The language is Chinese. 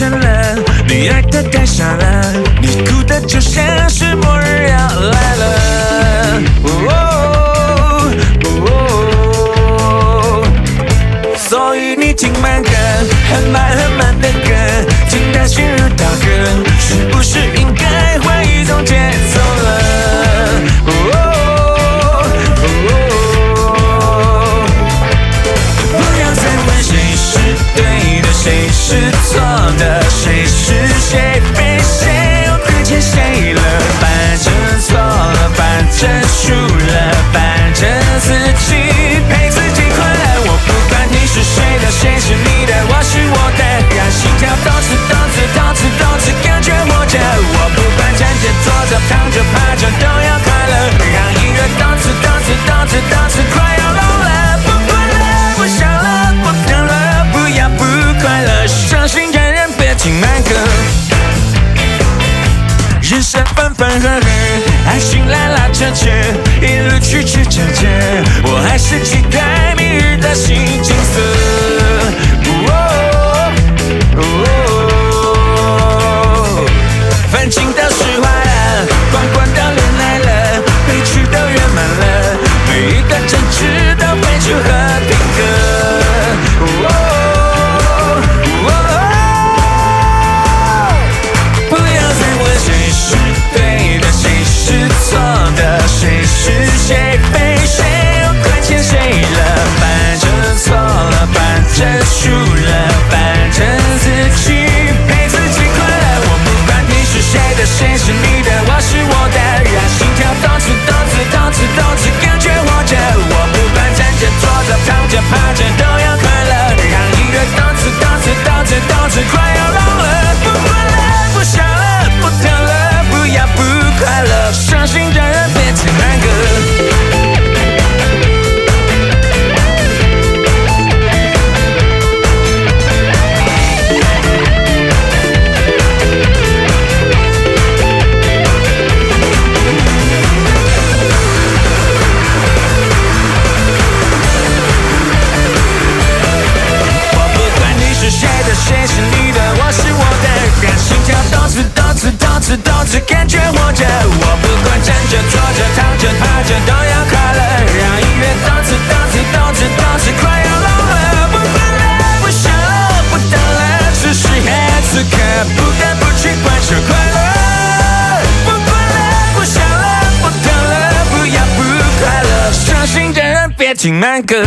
深了，你爱的太傻了，你哭的就像是末日要来了。所以你听慢歌，很慢很慢的歌，听它心如刀割，是不是应该换一种节奏了？不要再问谁是对的，谁是错的，谁是谁非，谁又亏欠谁了？反正错了，反正输了，反正自己陪自己快乐。我不管你是谁的，谁是你的，我是我的，让心跳动次动次动次动次感觉活着。我不管站着坐着躺着趴着都要快乐，让音乐动次动次动次动次快要聋了。不管了，不想了，不疼了，不要不快乐，伤心的人别听慢歌。人生分分合合，爱情拉拉扯扯，一路曲曲折折，我还是期待明日的新景色。烦情都释怀了，关关的人来了，悲剧都圆满了，每一个争执都飞出和平歌。不要再问谁是对的，谁是错的，谁是谁非，谁又亏欠谁了？反正错了，反正输了，反正自己陪自己快乐。我不管你是谁的，谁是你的，我是我的，让心跳动次动次动次动次感觉活着。我不管站着坐着躺着趴着都要快乐，让音乐动次动次动次动次快要聋了。不管了，不想了，不疼了，不要不快乐，伤心的人别听慢歌。谁是你的，我是我的，让心跳动次动次动次动次感觉活着。我不管站着坐着躺着趴着都要快乐，让音乐动次动次动次动次快要聋了。不管了，不想了，不等了，此时此刻不得不去感受快乐。不管了，不想了，不等了，不要不快乐，伤心的人别听慢歌。